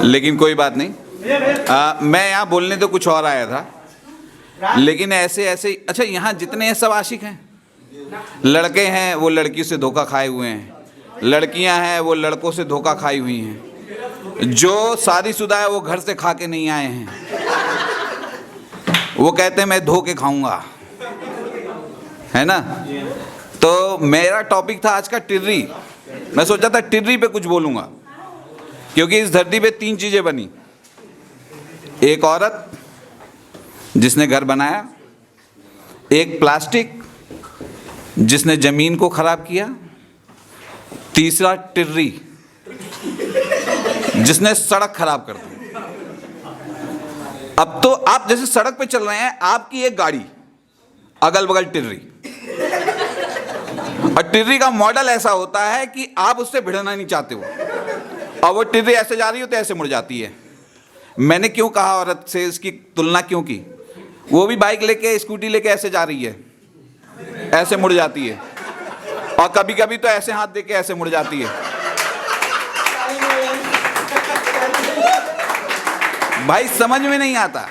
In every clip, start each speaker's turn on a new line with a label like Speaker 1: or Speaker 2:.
Speaker 1: लेकिन कोई बात नहीं। मैं यहाँ बोलने तो कुछ और आया था, लेकिन ऐसे ऐसे अच्छा, यहाँ जितने हैं सब आशिक हैं। लड़के हैं वो लड़की से धोखा खाए हुए हैं, लड़कियां हैं वो लड़कों से धोखा खाई हुई हैं, जो शादीशुदा है वो घर से खा के नहीं आए हैं, वो कहते हैं मैं धो के खाऊंगा, है ना। तो मेरा टॉपिक था आज का टिर्री। मैं सोचा था टिर्री पे कुछ बोलूंगा, क्योंकि इस धरती पे 3 चीजें बनी। एक औरत जिसने घर बनाया, एक प्लास्टिक जिसने जमीन को खराब किया, तीसरा टिर्री जिसने सड़क खराब कर दी। अब तो आप जैसे सड़क पे चल रहे हैं, आपकी एक गाड़ी, अगल बगल टिर्री, और टिर्री का मॉडल ऐसा होता है कि आप उससे भिड़ना नहीं चाहते हो, और वो टिर्री ऐसे जा रही हो तो ऐसे मुड़ जाती है। मैंने क्यों कहा औरत से इसकी तुलना क्यों की? वो भी बाइक लेके स्कूटी लेके ऐसे जा रही है, ऐसे मुड़ जाती है, और कभी कभी तो ऐसे हाथ देके ऐसे मुड़ जाती है। भाई समझ में नहीं आता।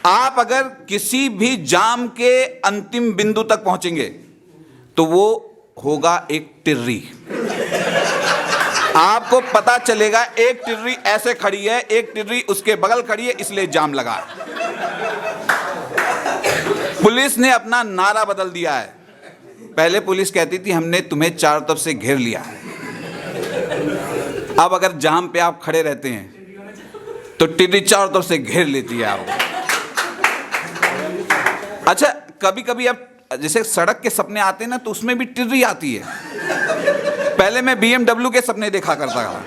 Speaker 1: आप अगर किसी भी जाम के अंतिम बिंदु तक पहुंचेंगे तो वो होगा एक टिर्री। आपको पता चलेगा एक टिर्री ऐसे खड़ी है, एक टिर्री उसके बगल खड़ी है, इसलिए जाम लगा। पुलिस ने अपना नारा बदल दिया है। पहले पुलिस कहती थी हमने तुम्हें चारों तरफ से घेर लिया। अब अगर जाम पे आप खड़े रहते हैं तो टिर्री चारों तरफ से घेर लेती है आपको। अच्छा, कभी कभी अब जैसे सड़क के सपने आते हैं ना, तो उसमें भी टिर्री आती है। पहले मैं BMW के सपने देखा करता था,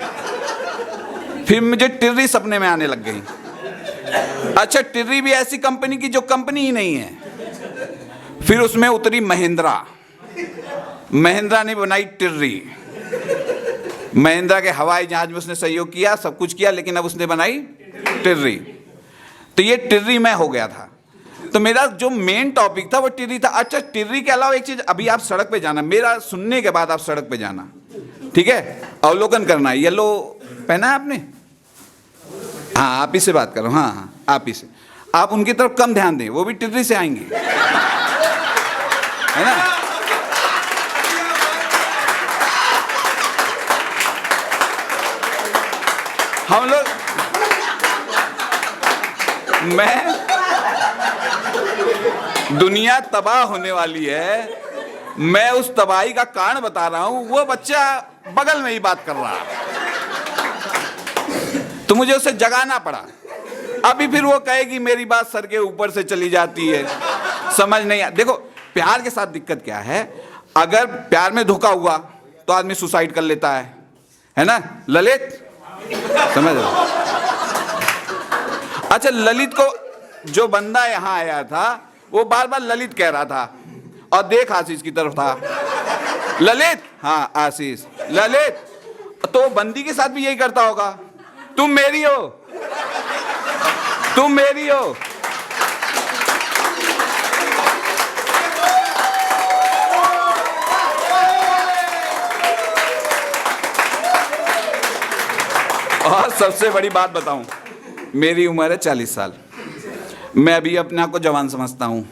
Speaker 1: फिर मुझे टिर्री सपने में आने लग गई। अच्छा, टिर्री भी ऐसी कंपनी की जो कंपनी ही नहीं है। फिर उसमें उतरी महिंद्रा, महिंद्रा ने बनाई टिर्री। महिंद्रा के हवाई जहाज में उसने सहयोग किया, सब कुछ किया, लेकिन अब उसने बनाई टिर्री। तो ये टिर्री मैं हो गया था। तो मेरा जो मेन टॉपिक था वो टिर्री था। अच्छा, टिर्री के अलावा एक चीज, अभी आप सड़क पे जाना, मेरा सुनने के बाद आप सड़क पे जाना, ठीक है, अवलोकन करना। येलो पहना है आपने? हाँ, आप ही से बात करो। हाँ हाँ, आप ही से। आप उनकी तरफ कम ध्यान दें, वो भी टिर्री से आएंगे, है ना। हम लोग, दुनिया तबाह होने वाली है, मैं उस तबाही का कारण बता रहा हूं। वो बच्चा बगल में ही बात कर रहा है, तो मुझे उसे जगाना पड़ा। अभी फिर वो कहेगी मेरी बात सर के ऊपर से चली जाती है, समझ नहीं आ। देखो, प्यार के साथ दिक्कत क्या है, अगर प्यार में धोखा हुआ तो आदमी सुसाइड कर लेता है ना ललित, समझ रहे? अच्छा, ललित को जो बंदा यहां आया था वो बार बार ललित कह रहा था, और देख आशीष की तरफ था, ललित, हाँ आशीष, ललित। तो बंदी के साथ भी यही करता होगा, तुम मेरी हो, तुम मेरी हो। और सबसे बड़ी बात बताऊं, मेरी उम्र है 40 साल, मैं अभी अपने आप को जवान समझता हूं।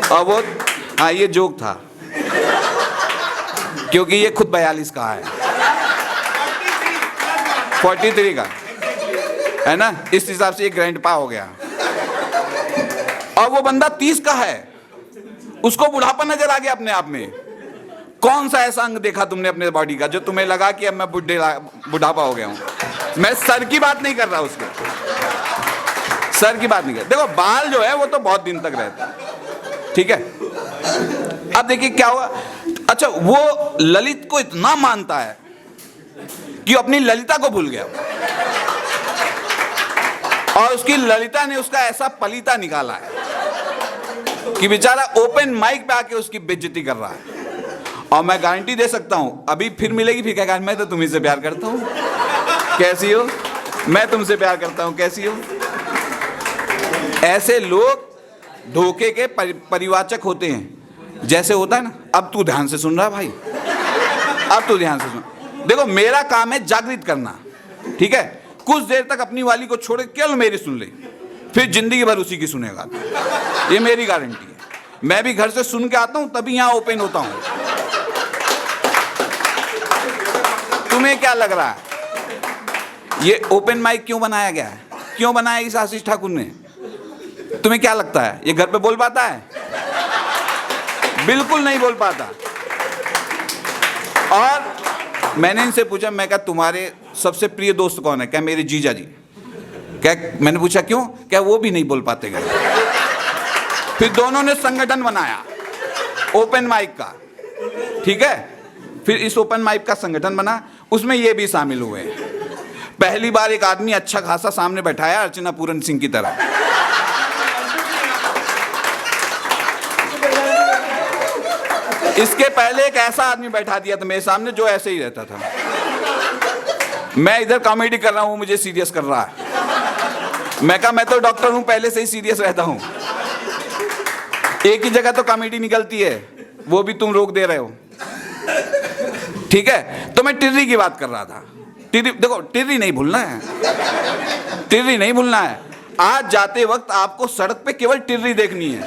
Speaker 1: और वो, हाँ ये जोक था, क्योंकि ये खुद 42 का है, 43 का है ना, इस हिसाब से ये ग्रैंडपा हो गया। और वो बंदा 30 का है, उसको बुढ़ापा नजर आ गया अपने आप में। कौन सा ऐसा अंग देखा तुमने अपने बॉडी का जो तुम्हें लगा कि अब मैं बुढ़ापा हो गया हूं? मैं सर की बात नहीं कर रहा, उसके सर की बात नहीं कर। देखो, बाल जो है वो तो बहुत दिन तक रहता है, ठीक है। अब देखिए क्या हुआ। अच्छा, वो ललित को इतना मानता है कि अपनी ललिता को भूल गया, और उसकी ललिता ने उसका ऐसा पलीता निकाला है कि बेचारा ओपन माइक पे आके उसकी बेइज्जती कर रहा है। और मैं गारंटी दे सकता हूं, अभी फिर मिलेगी, फिर कहेगा मैं तो तुम्ही से प्यार करता हूं, कैसी हो, मैं तुमसे प्यार करता हूं, कैसी हो। ऐसे लोग धोखे के परिवाचक होते हैं। जैसे होता है ना, अब तू ध्यान से सुन रहा भाई, अब तू ध्यान से सुन। देखो मेरा काम है जागृत करना, ठीक है। कुछ देर तक अपनी वाली को छोड़ के केवल मेरी सुन ले, फिर जिंदगी भर उसी की सुनेगा, ये मेरी गारंटी है। मैं भी घर से सुन के आता हूं तभी यहां ओपन होता हूं। तुम्हें क्या लग रहा है ये ओपन माइक क्यों बनाया गया है, क्यों बनाया इस आशीष ठाकुर ने? तुम्हें क्या लगता है ये घर पे बोल पाता है? बिल्कुल नहीं बोल पाता। और मैंने इनसे पूछा, मैं कहा तुम्हारे सबसे प्रिय दोस्त कौन है? क्या मेरे जीजा जी। क्या? मैंने पूछा क्यों? क्या वो भी नहीं बोल पाते घर। फिर दोनों ने संगठन बनाया ओपन माइक का, ठीक है। फिर इस ओपन माइक का संगठन बना, उसमें ये भी शामिल हुए। पहली बार एक आदमी अच्छा खासा सामने बैठाया अर्चना पूरन सिंह की तरह। इसके पहले एक ऐसा आदमी बैठा दिया था मेरे सामने जो ऐसे ही रहता था। मैं इधर कॉमेडी कर रहा हूं, मुझे सीरियस कर रहा है। मैं कहा मैं तो डॉक्टर हूं, पहले से ही सीरियस रहता हूं। एक ही जगह तो कॉमेडी निकलती है, वो भी तुम रोक दे रहे हो, ठीक है। तो मैं टिर्री की बात कर रहा था। टिर्री, देखो टिर्री नहीं भूलना है, टिर्री नहीं भूलना है। आज जाते वक्त आपको सड़क पे केवल टिर्री देखनी है।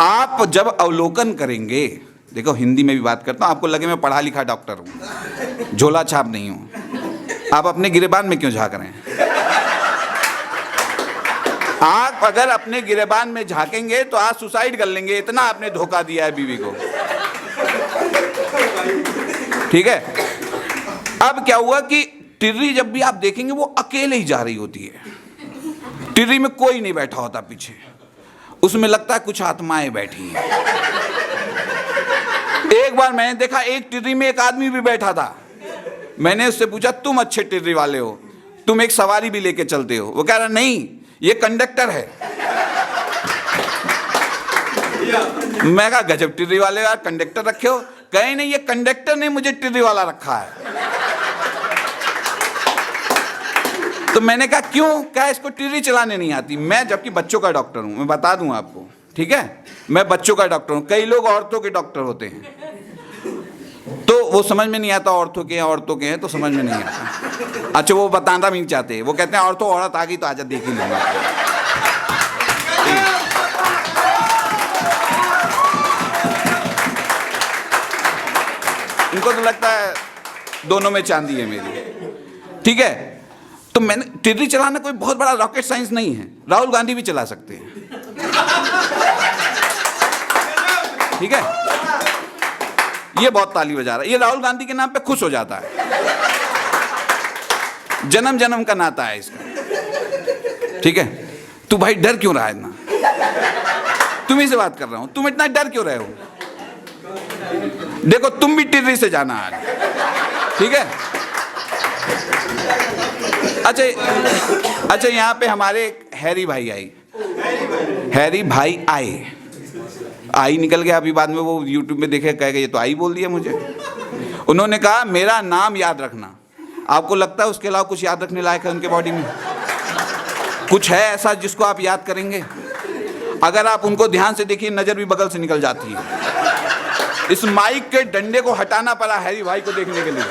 Speaker 1: आप जब अवलोकन करेंगे, देखो हिंदी में भी बात करता हूं, आपको लगे मैं पढ़ा लिखा डॉक्टर हूं, झोला छाप नहीं हूं। आप अपने गिरेबान में क्यों झांक रहे हैं? आप अगर अपने गिरेबान में झांकेंगे तो आज सुसाइड कर लेंगे, इतना आपने धोखा दिया है बीवी को, ठीक है। अब क्या हुआ कि टिर्री जब भी आप देखेंगे वो अकेले ही जा रही होती है। टिर्री में कोई नहीं बैठा होता पीछे, उसमें लगता है कुछ आत्माएं बैठी हैं। एक बार मैंने देखा एक टिर्री में एक आदमी भी बैठा था। मैंने उससे पूछा तुम अच्छे टिर्री वाले हो, तुम एक सवारी भी लेके चलते हो? वो कह रहा नहीं ये कंडक्टर है। मैं कहा गजब टिर्री वाले यार, कंडक्टर रखे हो? कहे नहीं ये कंडक्टर ने मुझे टिर्री वाला रखा है। तो मैंने कहा क्यों? क्या इसको टिर्री चलाने नहीं आती? मैं जबकि बच्चों का डॉक्टर हूं, मैं बता दूं आपको, ठीक है। मैं बच्चों का डॉक्टर हूं, कई लोग औरतों के डॉक्टर होते हैं, तो वो समझ में नहीं आता औरतों के हैं तो समझ में नहीं आता। अच्छा वो बताना भी नहीं चाहते, वो कहते हैं औरतों औरत आ गई तो आजा देख ही लेंगे। इनको तो लगता है दोनों में चांदी है मेरी, ठीक है। तो मैंने टिर्री चलाना कोई बहुत बड़ा रॉकेट साइंस नहीं है, राहुल गांधी भी चला सकते हैं, ठीक है। ये बहुत ताली बजा रहा है, ये राहुल गांधी के नाम पे खुश हो जाता है, जन्म जन्म का नाता है इसका, ठीक है। तू भाई डर क्यों रहा है इतना? तुम्ही से बात कर रहा हूं, तुम इतना डर क्यों रहे हो? देखो तुम भी टिर्री से जाना आज, ठीक है। अच्छा यहाँ पे हमारे हैरी भाई आई निकल गया अभी, बाद में वो यूट्यूब में देखे कहेगा ये तो आई बोल दिया मुझे। उन्होंने कहा मेरा नाम याद रखना। आपको लगता है उसके अलावा कुछ याद रखने लायक है उनके बॉडी में? कुछ है ऐसा जिसको आप याद करेंगे? अगर आप उनको ध्यान से देखिए नजर भी बगल से निकल जाती है। इस माइक के डंडे को हटाना पड़ा हैरी भाई को देखने के लिए,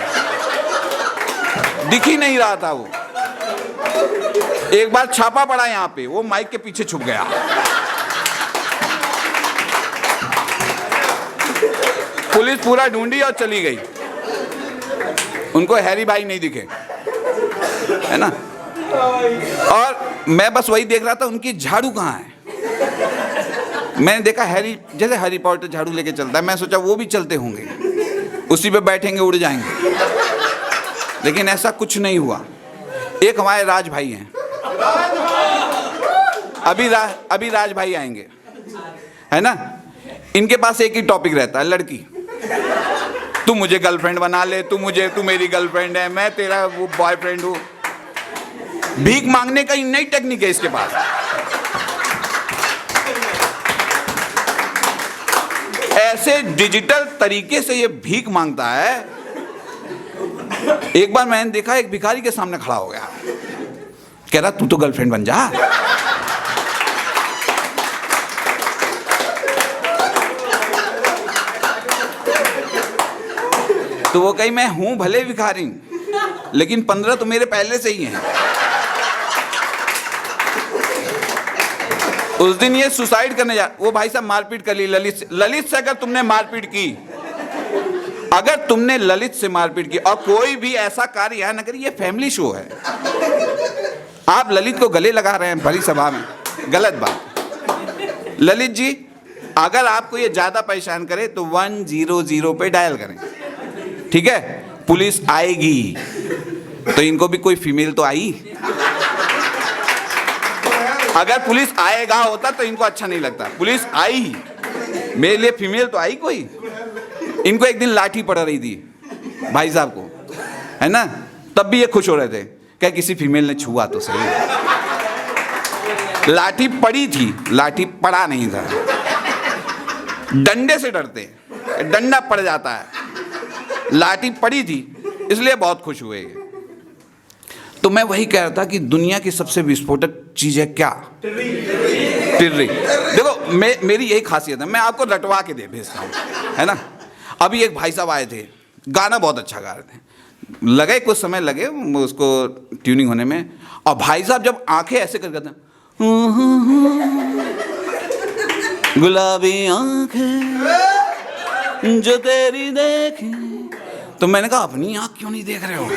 Speaker 1: दिख ही नहीं रहा था वो। एक बार छापा पड़ा यहाँ पे, वो माइक के पीछे छुप गया। पुलिस पूरा ढूंढी और चली गई, उनको हैरी भाई नहीं दिखे, है ना। और मैं बस वही देख रहा था उनकी झाड़ू कहाँ है। मैंने देखा हैरी, जैसे हैरी पॉटर झाड़ू लेके चलता है, मैं सोचा वो भी चलते होंगे, उसी पे बैठेंगे उड़ जाएंगे, लेकिन ऐसा कुछ नहीं हुआ। एक हमारे राज भाई हैं, अभी राज भाई आएंगे, है ना। इनके पास एक ही टॉपिक रहता है, लड़की। तू मुझे गर्लफ्रेंड बना ले, तू मेरी गर्लफ्रेंड है, मैं तेरा वो बॉयफ्रेंड हूं। भीख मांगने का नई टेक्निक है इसके पास। ऐसे डिजिटल तरीके से ये भीख मांगता है। एक बार मैंने देखा एक भिखारी के सामने खड़ा हो गया, कह रहा तू तो गर्लफ्रेंड बन जा। तो वो कही मैं हूं भले भिखारी, लेकिन 15 तो मेरे पहले से ही हैं। उस दिन ये सुसाइड करने जा, वो भाई साहब मारपीट कर ली ललित से अगर तुमने मारपीट की, अगर तुमने ललित से मारपीट की और कोई भी ऐसा कार्य यहाँ न करिए, ये फैमिली शो है, आप ललित को गले लगा रहे हैं भरी सभा में, गलत बात। ललित जी अगर आपको ये ज्यादा परेशान करे तो 100 पे डायल करें, ठीक है? पुलिस आएगी तो इनको भी कोई फीमेल तो आई, अगर पुलिस आएगा होता तो इनको अच्छा नहीं लगता। पुलिस आई, मेरे लिए फीमेल तो आई कोई। इनको एक दिन लाठी पड़ रही थी भाई साहब को, है ना, तब भी ये खुश हो रहे थे, क्या किसी फीमेल ने छुआ तो सही। लाठी पड़ी थी, लाठी पड़ा नहीं था। डंडे से डरते, डंडा पड़ जाता है, लाठी पड़ी थी इसलिए बहुत खुश हुए। तो मैं वही कह रहा था कि दुनिया की सबसे विस्फोटक चीज है क्या? टिर्री। देखो मेरी यही खासियत है, मैं आपको रटवा के दे भेजता हूँ, है ना। अभी एक भाई साहब आए थे, गाना बहुत अच्छा गा रहे थे, लगे कुछ समय लगे उसको ट्यूनिंग होने में, और भाई साहब जब आंखें ऐसे कर करते गुलाबी आंखें जो तेरी देखे, तो मैंने कहा अपनी आंख क्यों नहीं देख रहे हो?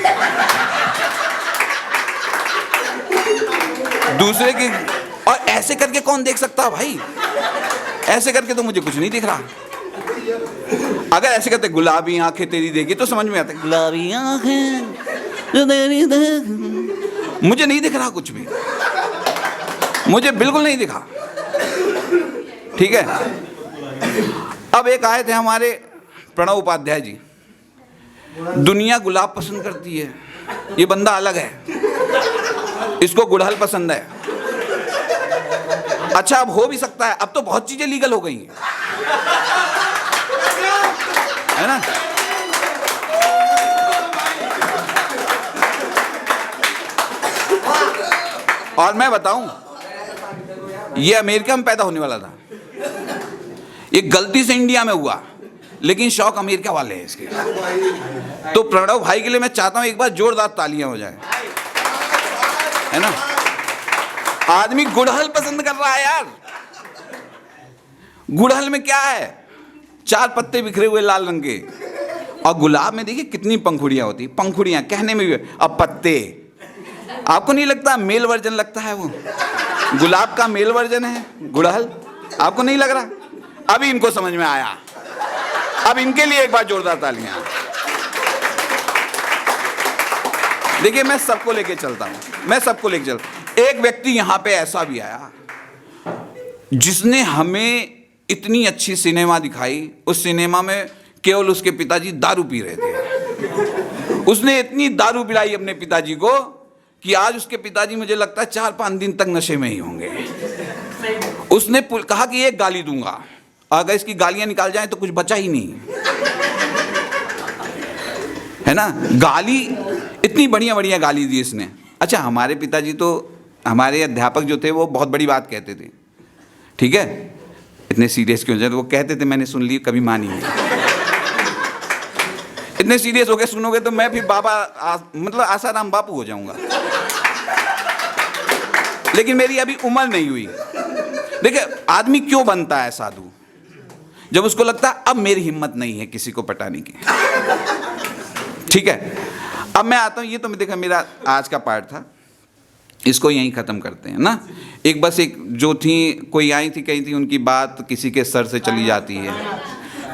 Speaker 1: दूसरे की, और ऐसे करके कौन देख सकता भाई? ऐसे करके तो मुझे कुछ नहीं दिख रहा। अगर ऐसे करते गुलाबी आंखें तेरी देखी तो समझ में आता, गुलाबी आंखें जो तेरी देखी, मुझे नहीं दिख रहा कुछ भी, मुझे बिल्कुल नहीं दिखा, ठीक है। अब एक आए थे हमारे प्रणव उपाध्याय जी, दुनिया गुलाब पसंद करती है, ये बंदा अलग है, इसको गुड़हल पसंद है। अच्छा अब हो भी सकता है, अब तो बहुत चीजें लीगल हो गई हैं, है ना। और मैं बताऊं, ये अमेरिका में पैदा होने वाला था, ये गलती से इंडिया में हुआ, लेकिन शौक अमेरिका वाले हैं इसके। तो प्रणव भाई के लिए मैं चाहता हूं एक बार जोरदार तालियां हो जाए, है ना। आदमी गुड़हल पसंद कर रहा है यार। गुड़हल में क्या है? 4 पत्ते बिखरे हुए लाल रंग के, और गुलाब में देखिए कितनी पंखुड़ियां होती, पंखुड़ियां कहने में भी, अब पत्ते। आपको नहीं लगता मेल वर्जन लगता है वो? गुलाब का मेल वर्जन है गुड़हल, आपको नहीं लग रहा? अभी इनको समझ में आया, अब इनके लिए एक बार जोरदार तालियां। देखिए मैं सबको लेके चलता हूं, मैं सबको लेके चलता। एक व्यक्ति यहां पे ऐसा भी आया जिसने हमें इतनी अच्छी सिनेमा दिखाई, उस सिनेमा में केवल उसके पिताजी दारू पी रहे थे। उसने इतनी दारू पिलाई अपने पिताजी को कि आज उसके पिताजी मुझे लगता है 4-5 दिन तक नशे में ही होंगे। उसने कहा कि एक गाली दूंगा, अगर इसकी गालियां निकाल जाएं तो कुछ बचा ही नहीं, है ना। गाली इतनी बढ़िया बढ़िया गाली दी इसने। अच्छा हमारे पिताजी तो, हमारे अध्यापक जो थे वो बहुत बड़ी बात कहते थे, ठीक है, इतने सीरियस क्यों? जब वो कहते थे मैंने सुन ली, कभी मानी नहीं। इतने सीरियस होके सुनोगे तो मैं फिर बाबा मतलब आसाराम बापू हो जाऊंगा, लेकिन मेरी अभी उम्र नहीं हुई। देखिए आदमी क्यों बनता है साधु? जब उसको लगता है अब मेरी हिम्मत नहीं है किसी को पटाने की, ठीक है। अब मैं आता हूं, ये तो मैं देखा मेरा आज का पार्ट था, इसको यहीं ख़त्म करते हैं ना। एक बस एक जो थी, कोई आई थी कही थी, उनकी बात किसी के सर से चली जाती है।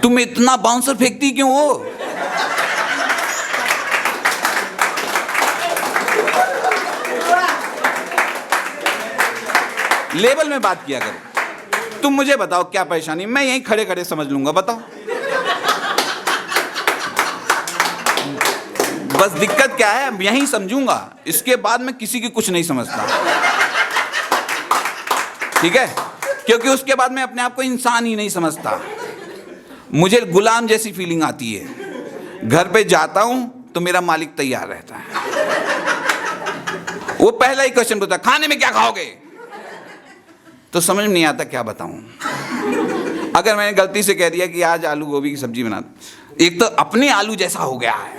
Speaker 1: तुम इतना बाउंसर फेंकती क्यों हो? लेवल में बात किया करो। तुम मुझे बताओ क्या परेशानी, मैं यहीं खड़े खड़े समझ लूंगा, बताओ। बस दिक्कत क्या है, यहीं समझूंगा, इसके बाद मैं किसी की कुछ नहीं समझता, ठीक है, क्योंकि उसके बाद मैं अपने आप को इंसान ही नहीं समझता। मुझे गुलाम जैसी फीलिंग आती है। घर पे जाता हूं तो मेरा मालिक तैयार रहता है, वो पहला ही क्वेश्चन पूछता, खाने में क्या खाओगे? तो समझ में नहीं आता क्या बताऊं। अगर मैंने गलती से कह दिया कि आज आलू गोभी की सब्जी बना, एक तो अपने आलू जैसा हो गया है।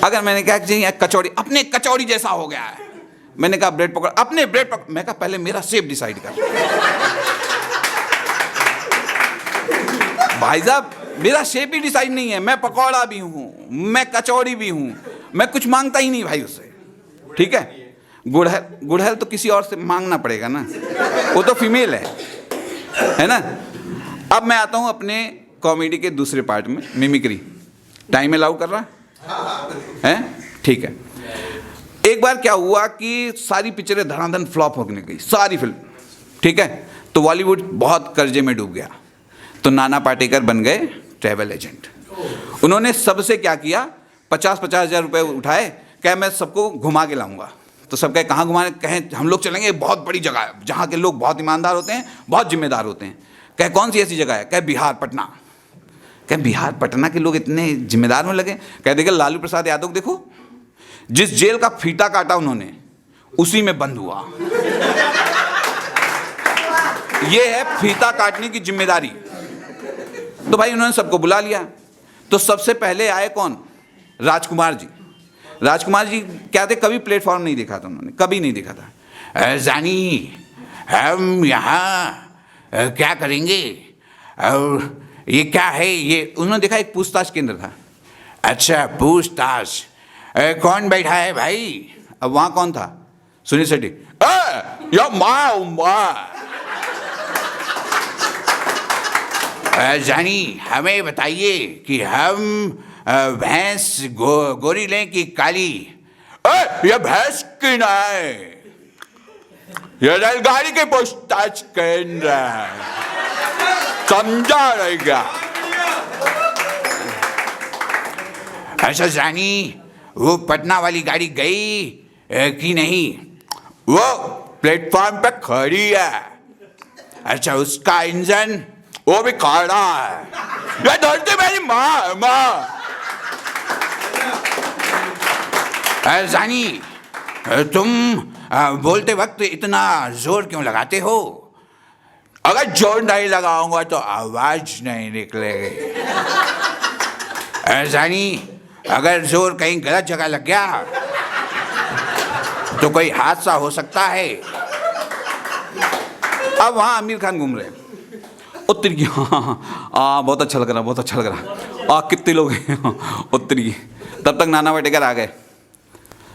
Speaker 1: अगर मैंने कहा कि कचौड़ी, अपने कचौड़ी जैसा हो गया है। मैंने कहा ब्रेड पकौड़ा, अपने ब्रेड पकौड़ा। मैं कहा पहले मेरा शेप डिसाइड कर। भाई साहब मेरा शेप ही डिसाइड नहीं है। मैं पकौड़ा भी हूं, मैं कचौड़ी भी हूं, मैं कुछ मांगता ही नहीं भाई उससे। ठीक है, गुड़हल तो किसी और से मांगना पड़ेगा ना, वो तो फीमेल है ना। अब मैं आता हूं अपने कॉमेडी के दूसरे पार्ट में, मिमिक्री। टाइम अलाउ कर रहा है? ठीक है। एक बार क्या हुआ कि सारी पिक्चरें धड़ाधड़ फ्लॉप होने गई, सारी फिल्म। ठीक है, तो बॉलीवुड बहुत कर्जे में डूब गया। तो नाना पाटेकर बन गए ट्रैवल एजेंट। उन्होंने सबसे क्या किया, 50-50 हज़ार रुपये उठाए, क्या मैं सबको घुमा के लाऊंगा। तो सब कहे कहाँ घुमाने, कहें हम लोग चलेंगे बहुत बड़ी जगह है जहाँ के लोग बहुत ईमानदार होते हैं, बहुत जिम्मेदार होते हैं। कहे कौन सी ऐसी जगह है? कहे बिहार, पटना। कहे बिहार पटना के लोग इतने जिम्मेदार में लगे। कह देखे लालू प्रसाद यादव को देखो, जिस जेल का फीता काटा उन्होंने उसी में बंद हुआ। ये है फीता काटने की जिम्मेदारी। तो भाई उन्होंने सबको बुला लिया। तो सबसे पहले आए कौन? राजकुमार जी। राजकुमार जी क्या थे, कभी प्लेटफॉर्म नहीं देखा था उन्होंने, कभी नहीं देखा था। जानी हम यहाँ क्या करेंगे और ये क्या है, ये उन्होंने देखा एक पूछताछ केंद्र था। अच्छा पूछताछ, कौन बैठा है भाई? अब वहां कौन था? सुनील शेट्टी। या माँ जानी हमें बताइए कि हम भैंस गोरी लें कि काली? ये भैंस की ना है, ये रेलगाड़ी के पूछताछ केंद्र है, समझा रहेगा। अच्छा जानी वो पटना वाली गाड़ी गई कि नहीं? वो प्लेटफॉर्म पे खड़ी है। अच्छा उसका इंजन वो भी खड़ा है। ये धरती मेरी माँ माँ। जानी तुम बोलते वक्त इतना जोर क्यों लगाते हो? अगर जोर नहीं लगाऊंगा तो आवाज नहीं निकलेगी। जानी अगर जोर कहीं गलत जगह लग गया तो कोई हादसा हो सकता है। अब वहां आमिर खान घूम रहे, उत्तर की। बहुत अच्छा लग रहा, बहुत अच्छा लग रहा। कितने लोग हैं उत्तर की। तब तक नाना पाटेकर आ गए।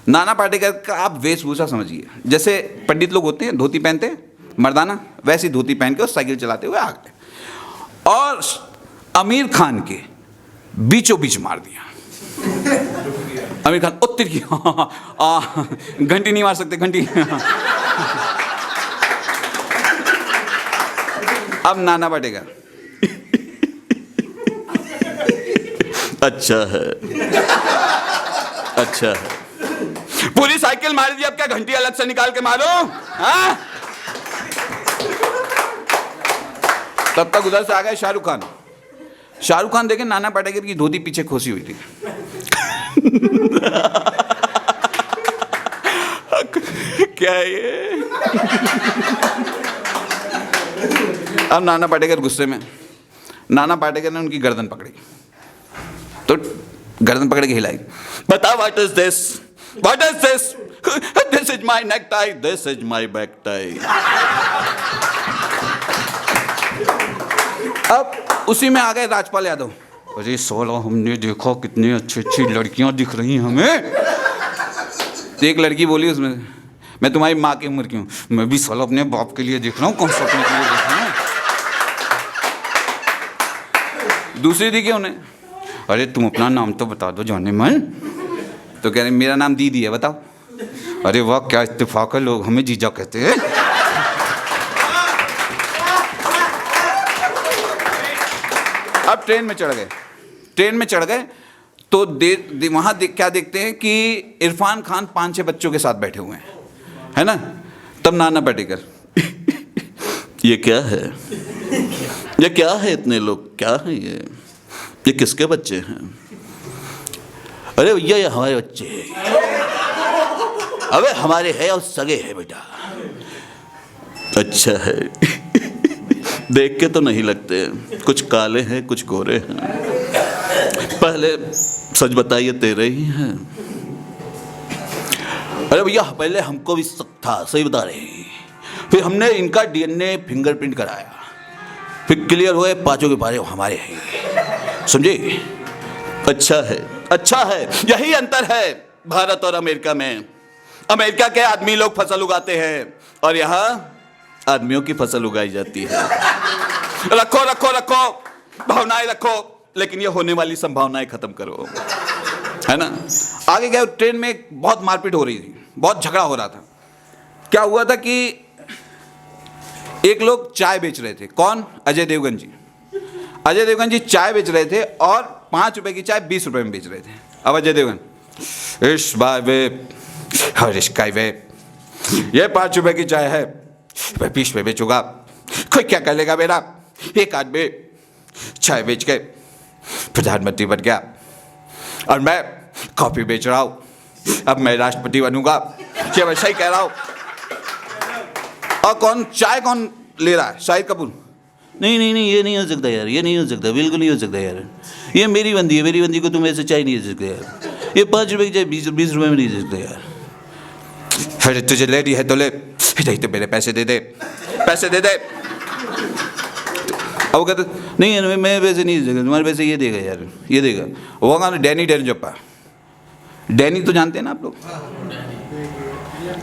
Speaker 1: नाना पाटेकर का आप वेशभूषा समझिए, जैसे पंडित लोग होते हैं, धोती पहनते हैं मर्दाना, वैसी धोती पहन के और साइकिल चलाते हुए आ गए और आमिर खान के बीचों बीच मार दिया। आमिर खान उत्तर की। घंटी नहीं मार सकते, घंटी। अब नाना पाटेकर अच्छा है, अच्छा है, पूरी साइकिल मार दी, अब क्या घंटी अलग से निकाल के मारो? हाँ? तब तक उधर से आ गए शाहरुख खान। शाहरुख खान देखे नाना पाटेकर की धोती पीछे खोसी हुई थी। क्या ये? अब नाना पाटेकर गुस्से में, नाना पाटेकर ने उनकी गर्दन पकड़ी, तो गर्दन पकड़ के हिलाई। बता what is this, what is this? This is my neck tie, this is my back tie. अब उसी में आ गए राजपाल यादव। अरे सोला हमने देखा कितनी अच्छी अच्छी लड़कियां दिख रही हैं हमें। तो एक लड़की बोली उसमें, मैं तुम्हारी माँ की उम्र की हूँ। मैं भी सोला अपने बाप के लिए देख रहा हूँ, कौन सा अपने के लिए देख रहा हूँ। दूसरी दिखी उन्हें, अरे तुम अपना नाम तो बता दो जाने मन। तो कह रहे मेरा नाम दीदी है, बताओ। अरे वाह क्या इत्तेफाक है, लोग हमें जीजा कहते हैं। अब ट्रेन में चढ़ गए, ट्रेन में चढ़ गए तो वहां क्या देखते हैं कि इरफान खान 5-6 बच्चों के साथ बैठे हुए हैं, है ना। तब नाना पाटेकर, ये क्या है, ये क्या है, इतने लोग क्या है, ये किसके बच्चे हैं? अरे भैया ये हमारे बच्चे हैं। अबे हमारे हैं और सगे हैं बेटा। अच्छा है।
Speaker 2: देख के तो नहीं लगते, कुछ काले हैं कुछ गोरे हैं। पहले सच बताइए तेरे ही हैं? अरे भैया पहले हमको भी शक था, सही बता रहे हैं। फिर हमने इनका डीएनए फिंगरप्रिंट कराया, फिर क्लियर हुए पांचों के पांचों हमारे हैं, समझे? अच्छा है, यही अंतर है भारत और अमेरिका में। अमेरिका के आदमी लोग फसल उगाते हैं और यहाँ आदमियों की फसल उगाई जाती है। रखो भावनाएं रखो, लेकिन ये होने वाली संभावनाएं खत्म करो, है ना? आगे गए, ट्रेन में बहुत मारपीट हो रही थी, बहुत झगड़ा हो रहा था। क्या हुआ था कि एक लोग चाय बेच रहे थे। कौन? अजय देवगन जी। अजय देवगन जी चाय बेच रहे थे और 5 रुपए की चाय 20 रुपए में बेच रहे थे। अब अजय देवगन, इस बार वे हरीश का वे ये 5 रुपए की चाय है, मैं 20 रुपए बेचूंगा। कोई क्या कर लेगा मेरा? एक आदमी चाय बेच के प्रधानमंत्री बन गया और मैं कॉफी बेच रहा हूं, अब मैं राष्ट्रपति बनूंगा। ये मैं सही कह रहा हूं? और कौन चाय कौन ले रहा है? शाहिद कपूर। नहीं ये नहीं हो सकता यार, ये नहीं हो सकता, बिल्कुल नहीं हो सकता यार। ये मेरी बंदी है, मेरी बंदी को तुम ऐसे चाय नहीं दे सकते यार। ये 5 रुपए की चाय 20 रुपए में नहीं दे सकते यार।
Speaker 1: अरे तुझे लेनी है तो ले, नहीं तो मेरे पैसे दे दे। अब वो कहते
Speaker 2: नहीं यार मैं पैसे नहीं दे सकता, तुम्हारे पैसे ये देगा यार, ये देगा।
Speaker 1: वो गाना डैनी डेनजप्पा। डैनी तो जानते हैं ना आप लोग?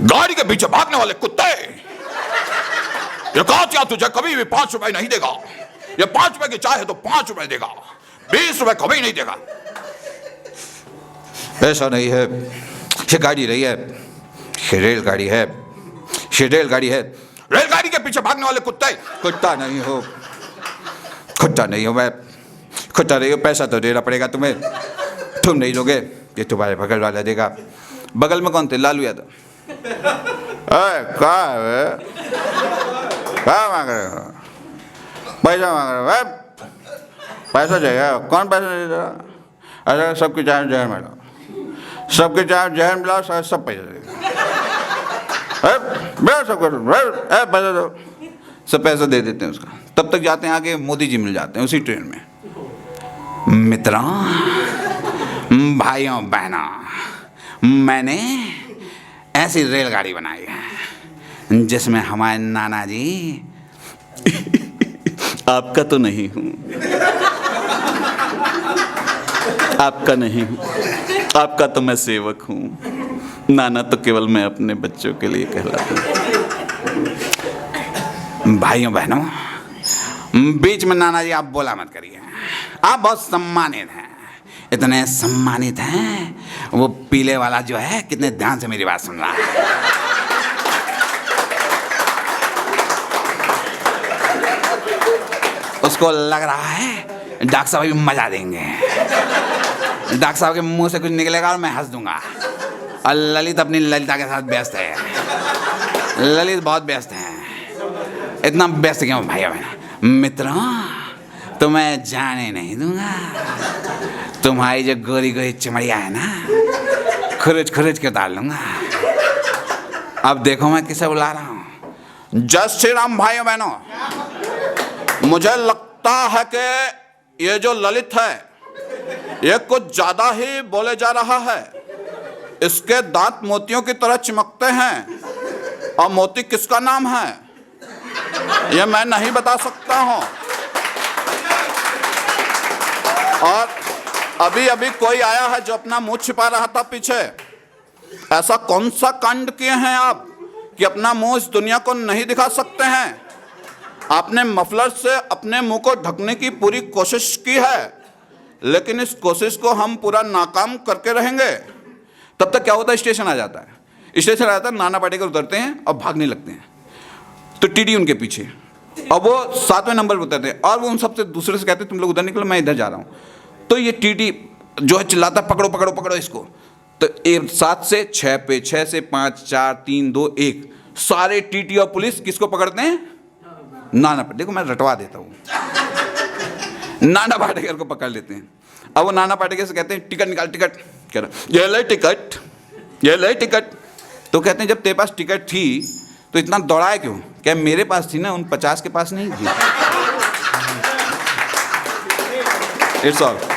Speaker 1: गाड़ी के पीछे भागने वाले कुत्ते, ये कहा क्या तुझे कभी भी 5 रुपए नहीं देगा। ये 5 रुपए की चाय है तो 5 रुपए देगा, 20 रुपए कभी नहीं देगा। ऐसा नहीं है, ये गाड़ी नहीं है, ये रेलगाड़ी है, ये रेलगाड़ी है। रेलगाड़ी के पीछे भागने वाले कुत्ते, कुत्ता नहीं हो मैं, कुत्ता नहीं हो। पैसा तो देना पड़ेगा तुम्हें, तुम नहीं दोगे, ये तुम्हारे बगल वाला देगा। बगल में कौन थे? लालू यादव। क्या मांग रहे हो? पैसा मांग रहे हो? पैसा चाहिए? कौन पैसा नहीं देगा? अरे सबकी चाय जहर मिला, सबके चाय जहर मिला, सब पैसा देगा। सब पैसा दो, सब पैसा दे देते हैं उसका। तब तक जाते हैं आगे, मोदी जी मिल जाते हैं उसी ट्रेन में। मित्रों, भाइयों बहनों, मैंने ऐसी रेलगाड़ी बनाई है जिसमें हमारे नाना जी
Speaker 2: आपका तो नहीं हूं, आपका नहीं हूं, आपका तो मैं सेवक हूं। नाना तो केवल मैं अपने बच्चों के लिए कहलाता हूं।
Speaker 1: भाइयों बहनों, बीच में नाना जी आप बोला मत करिए, आप बहुत सम्मानित हैं, इतने सम्मानित हैं। वो पीले वाला जो है कितने ध्यान से मेरी बात सुन रहा है। उसको लग रहा है डॉक्टर साहब भी मजा देंगे, डॉक्टर साहब के मुंह से कुछ निकलेगा और मैं हंस दूंगा। और ललित अपनी ललिता के साथ व्यस्त है, ललित बहुत व्यस्त है। इतना व्यस्त क्यों भाई? मित्रों, तुम्हें जाने नहीं दूंगा। तुम्हारी जो गोरी गोरी चमड़िया है ना, खुरुच खुरुच के उतार लूंगा। अब देखो मैं किसे बुला रहा हूँ। जय श्री राम भाइयों बहनों, मुझे लगता है कि ये जो ललित है ये कुछ ज्यादा ही बोले जा रहा है। इसके दांत मोतियों की तरह चमकते हैं, और मोती किसका नाम है ये मैं नहीं बता सकता हूं। और अभी अभी कोई आया है जो अपना मुंह छिपा रहा था पीछे। ऐसा कौन सा कांड किए हैं आप कि अपना मुंह इस दुनिया को नहीं दिखा सकते हैं? आपने मफलर से अपने मुंह को ढकने की पूरी कोशिश की है, लेकिन इस कोशिश को हम पूरा नाकाम करके रहेंगे। तब तक क्या होता है, स्टेशन आ जाता है। स्टेशन आ जाता है, नाना पाटेकर उतरते हैं और भागने लगते हैं, तो टीडी उनके पीछे, और वो 7वें नंबर पर उतरते हैं, और वो उन सबसे दूसरे से कहते हैं तुम लोग उधर निकलो, मैं इधर जा रहा हूँ। तो ये टीडी जो है चिल्लाता पकड़ो पकड़ो पकड़ो इसको। तो 7 से 6 पे, 6 से 5, 4, 3, 2, 1, सारे टीटी और पुलिस किसको पकड़ते हैं? नाना पाटेकर। देखो मैं रटवा देता हूँ, नाना पाटेकर को पकड़ लेते हैं। अब वो नाना पाटेकर से कहते हैं टिकट निकाल, टिकट। कह रहा ये ले टिकट, ये ले टिकट। तो कहते हैं जब तेरे पास टिकट थी तो इतना दौड़ाए क्यों? क्या मेरे पास थी ना, उन 50 के पास नहीं थी। It's all.